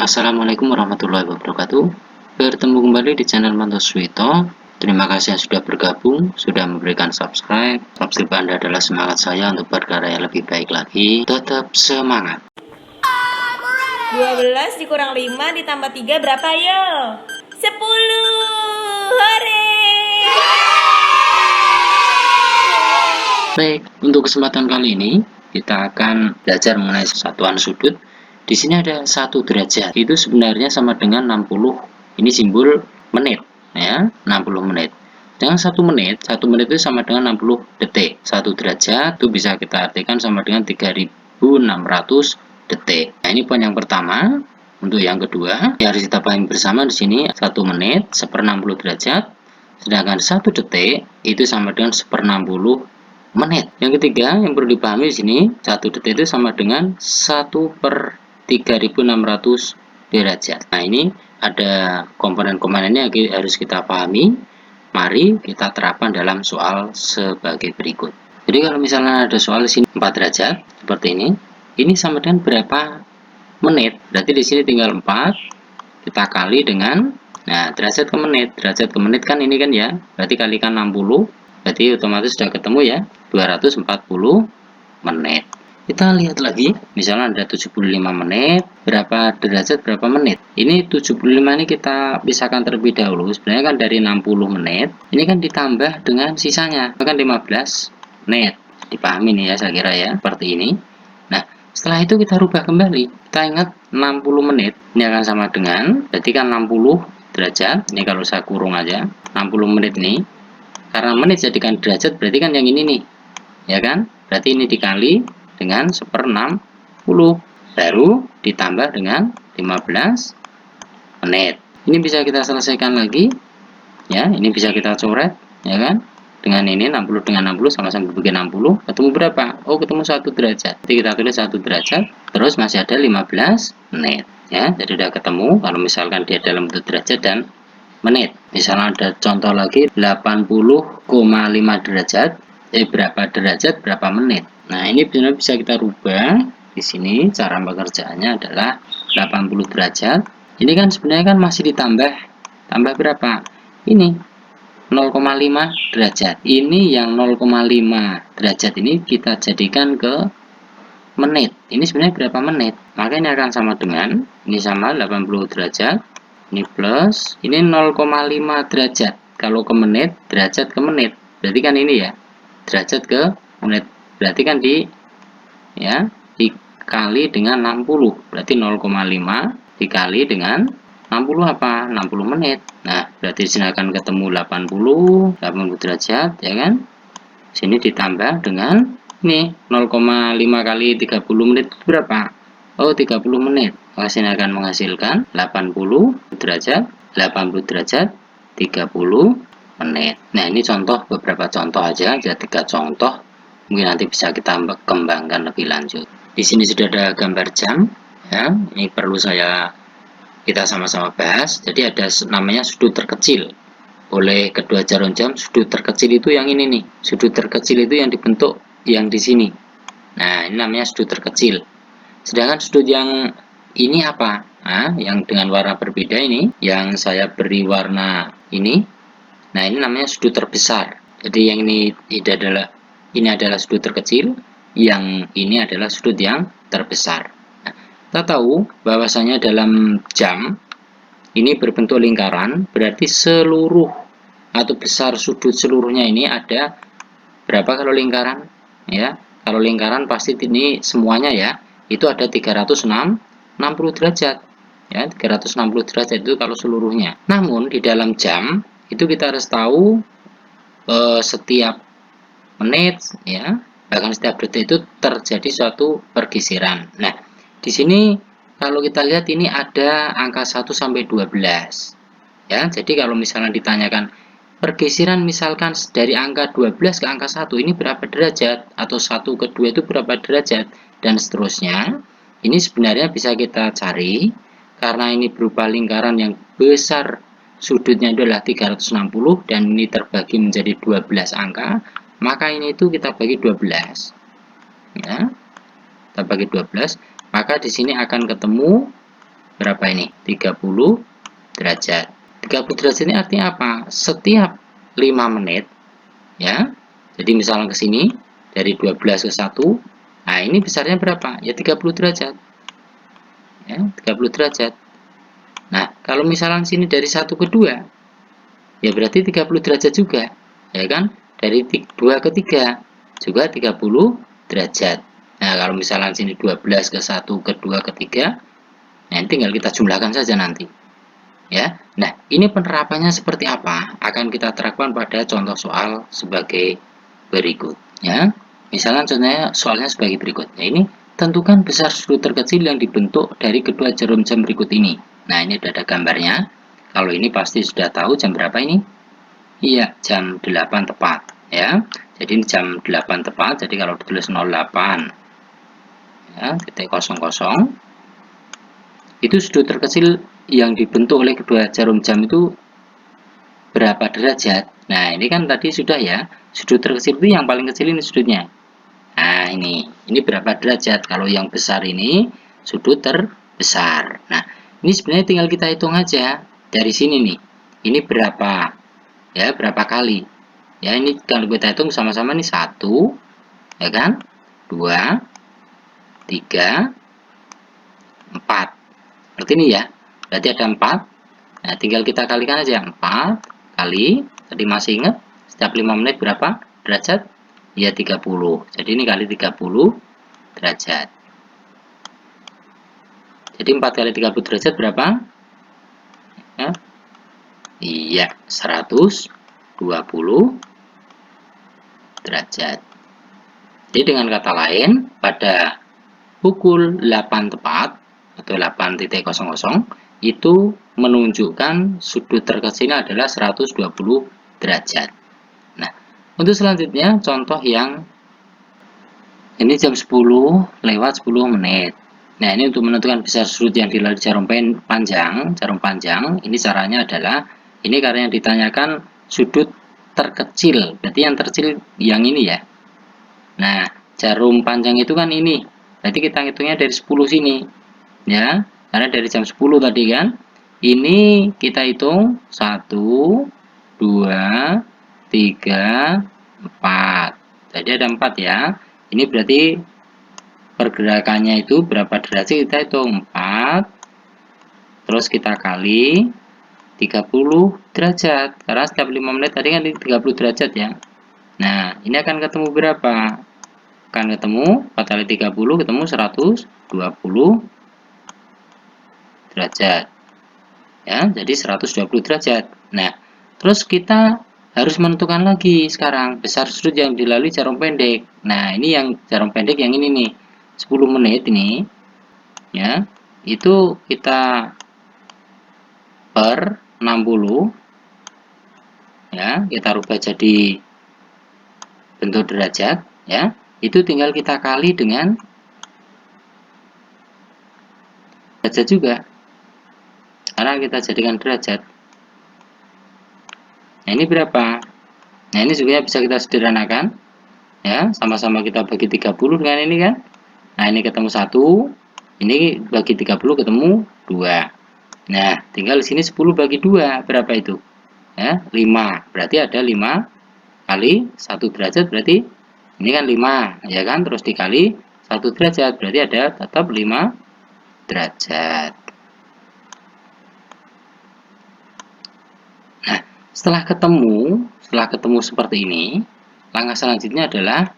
Assalamualaikum warahmatullahi wabarakatuh. Bertemu kembali di channel Manto Suwito. Terima kasih yang sudah bergabung, sudah memberikan subscribe. Subscribe Anda adalah semangat saya untuk berkarya lebih baik lagi. Tetap semangat. 12 dikurang 5 ditambah 3 berapa yo? 10. Hore! Baik, untuk kesempatan kali ini kita akan belajar mengenai satuan sudut. Di sini ada 1 derajat. Itu sebenarnya sama dengan 60. Ini simbol menit, ya, 60 menit. Dengan 1 menit, 1 menit itu sama dengan 60 detik. 1 derajat itu bisa kita artikan sama dengan 3600 detik. Nah, ini poin yang pertama. Untuk yang kedua, yang harus kita pahami bersama di sini 1 menit seper-60 derajat, sedangkan 1 detik itu sama dengan seper-60 menit. Yang ketiga yang perlu dipahami di sini 1 detik itu sama dengan 1/3600 derajat. Nah, ini ada komponen-komponennya yang harus kita pahami. Mari kita terapkan dalam soal sebagai berikut. Jadi kalau misalnya ada soal di sini 4 derajat seperti ini sama dengan berapa menit? Berarti di sini tinggal 4 kita kali dengan derajat ke menit. Derajat ke menit kan ini kan ya. Berarti kalikan 60. Berarti otomatis sudah ketemu ya, 240 menit. Kita lihat lagi, misalnya ada 75 menit, berapa derajat, berapa menit. Ini 75 ini kita pisahkan terlebih dahulu. Sebenarnya kan dari 60 menit, ini kan ditambah dengan sisanya, kan 15 menit. Dipahami nih ya, saya kira ya, seperti ini. Nah, setelah itu kita rubah kembali. Kita ingat 60 menit, ini akan sama dengan, berarti kan 60 derajat, ini kalau saya kurung aja, 60 menit ini, karena menit jadikan derajat berarti kan yang ini nih, ya kan? Berarti ini dikali dengan seper-60 baru ditambah dengan 15 menit. Ini bisa kita selesaikan lagi ya, ini bisa kita coret ya kan? Dengan ini 60 dengan 60 sama-sama berbagi 60, ketemu berapa? Oh, ketemu 1 derajat. Jadi kita tulis 1 derajat, terus masih ada 15 menit ya. Jadi udah ketemu kalau misalkan dia dalam bentuk derajat dan menit. Misalnya ada contoh lagi 80,5 derajat, berapa derajat berapa menit. Nah, ini benar bisa kita rubah. Di sini cara pengerjaannya adalah 80 derajat. Ini kan sebenarnya kan masih ditambah berapa? Ini 0,5 derajat. Ini yang 0,5 derajat ini kita jadikan ke menit. Ini sebenarnya berapa menit? Makanya akan sama dengan ini sama 80 derajat. Ini plus, ini 0,5 derajat. Kalau ke menit, derajat ke menit. Berarti kan ini ya, derajat ke menit. Berarti kan dikali dengan 60. Berarti 0,5 dikali dengan 60 apa? 60 menit. Nah, berarti di sini akan ketemu 80 derajat, ya kan? Sini ditambah dengan ini 0,5 kali 30 menit itu berapa? Oh, 30 menit. Maka sini akan menghasilkan 80 derajat, 30 menit. Nah, ini contoh, beberapa contoh aja, ada 3 contoh. Mungkin nanti bisa kita kembangkan lebih lanjut. Di sini sudah ada gambar jam, ya. Ini perlu kita sama-sama bahas. Jadi ada namanya sudut terkecil. Oleh kedua jarum jam, sudut terkecil itu yang ini nih. Sudut terkecil itu yang dibentuk yang di sini. Nah, ini namanya sudut terkecil. Sedangkan sudut yang ini apa? Nah, yang dengan warna berbeda ini, yang saya beri warna ini. Nah, ini namanya sudut terbesar. Jadi yang ini adalah sudut terkecil, yang ini adalah sudut yang terbesar. Nah, kita tahu bahwasanya dalam jam ini berbentuk lingkaran, berarti seluruh atau besar sudut seluruhnya ini ada berapa kalau lingkaran? Ya, kalau lingkaran pasti ini semuanya ya, itu ada 360 derajat. Ya, 360 derajat itu kalau seluruhnya. Namun di dalam jam itu kita harus tahu setiap menit ya, bahkan setiap detik itu terjadi suatu pergeseran. Nah, di sini kalau kita lihat ini ada angka 1 sampai 12. Ya, jadi kalau misalnya ditanyakan pergeseran misalkan dari angka 12 ke angka 1 ini berapa derajat, atau 1 ke 2 itu berapa derajat, dan seterusnya. Ini sebenarnya bisa kita cari karena ini berupa lingkaran yang besar, sudutnya adalah 360 dan ini terbagi menjadi 12 angka, maka ini itu kita bagi 12. Ya. Kita bagi 12, maka di sini akan ketemu berapa ini? 30 derajat. 30 derajat ini artinya apa? Setiap 5 menit ya. Jadi misalnya ke sini dari 12 ke 1. Nah, ini besarnya berapa? Ya 30 derajat. Ya, 30 derajat. Nah, kalau misalnya sini dari 1 ke 2, ya berarti 30 derajat juga. Ya kan? Dari 2 ke 3 juga 30 derajat. Nah, kalau misalnya sini 12 ke 1 ke 2 ke 3, nah tinggal kita jumlahkan saja nanti. Ya. Nah, ini penerapannya seperti apa? Akan kita terapkan pada contoh soal sebagai berikut, ya. Misalnya contohnya soalnya sebagai berikut. Nah, ini tentukan besar sudut terkecil yang dibentuk dari kedua jarum jam berikut ini. Nah, ini sudah ada gambarnya. Kalau ini pasti sudah tahu jam berapa ini? Iya, jam 8 tepat, ya. Jadi ini jam 8 tepat. Jadi kalau ditulis 08 ya, titik 00, itu sudut terkecil yang dibentuk oleh kedua jarum jam itu berapa derajat? Nah, ini kan tadi sudah ya, sudut terkecil itu yang paling kecil ini sudutnya. Nah, ini berapa derajat? Kalau yang besar ini sudut terbesar. Nah, ini sebenarnya tinggal kita hitung aja dari sini nih. Ini berapa? Ya, berapa kali? Ya, ini kalau kita hitung sama-sama nih 1, ya kan? 2, 3, 4. Seperti ini ya. Berarti ada 4. Nah, tinggal kita kalikan aja. 4 kali, tadi masih ingat, setiap 5 menit berapa derajat? Ya 30. Jadi ini kali 30 derajat. Jadi 4 kali 30 derajat berapa? Ya. Iya, 120 derajat. Jadi dengan kata lain, pada pukul 8 tepat, atau 8.00, itu menunjukkan sudut terkecilnya adalah 120 derajat. Nah, untuk selanjutnya contoh yang ini jam 10 lewat 10 menit. Nah, ini untuk menentukan besar sudut yang dilalui jarum panjang, ini caranya adalah ini karena yang ditanyakan sudut terkecil. Berarti yang terkecil yang ini ya. Nah, jarum panjang itu kan ini. Berarti kita hitungnya dari 10 sini. Ya, karena dari jam 10 tadi kan. Ini kita hitung 1, 2, 3, 4. Jadi ada 4 ya. Ini berarti pergerakannya itu berapa derajat, kita hitung 4. Terus kita kali 30 derajat. Karena setiap 5 menit tadi kan 30 derajat ya. Nah, ini akan ketemu berapa? Akan ketemu 4 kali 30 ketemu 120 derajat. Ya, jadi 120 derajat. Nah, terus kita harus menentukan lagi sekarang besar sudut yang dilalui jarum pendek. Nah, ini yang jarum pendek yang ini nih. 10 menit ini ya. Itu kita per 60 ya, kita rubah jadi bentuk derajat ya. Itu tinggal kita kali dengan derajat juga. Karena kita jadikan derajat. Nah, ini berapa? Nah, ini juga bisa kita sederhanakan. Ya, sama-sama kita bagi 30 dengan ini kan. Nah, ini ketemu 1. Ini bagi 30 ketemu 2. Nah, tinggal di sini 10 bagi 2. Berapa itu? Ya, 5. Berarti ada 5 kali 1 derajat. Berarti ini kan 5. Ya kan? Terus dikali 1 derajat. Berarti ada tetap 5 derajat. Nah, setelah ketemu seperti ini, langkah selanjutnya adalah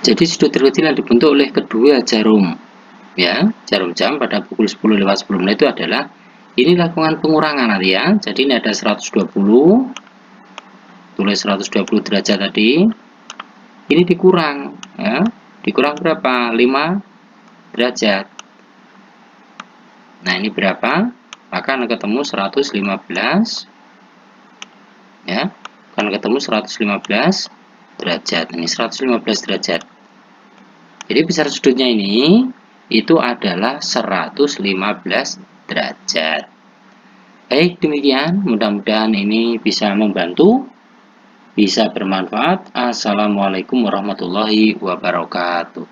jadi sudut terkecil yang dibentuk oleh kedua jarum ya, jarum jam pada pukul 10 lewat 10 menit itu adalah ini lakukan pengurangan nanti ya. Jadi ini ada 120, tulis 120 derajat tadi. Ini dikurang ya. Dikurang berapa? 5 derajat. Nah, ini berapa? Maka akan ketemu 115 ya. Akan ketemu 115 derajat. Ini 115 derajat. Jadi besar sudutnya ini itu adalah 115 derajat. Baik, demikian. Mudah-mudahan ini bisa membantu, bisa bermanfaat. Assalamualaikum warahmatullahi wabarakatuh.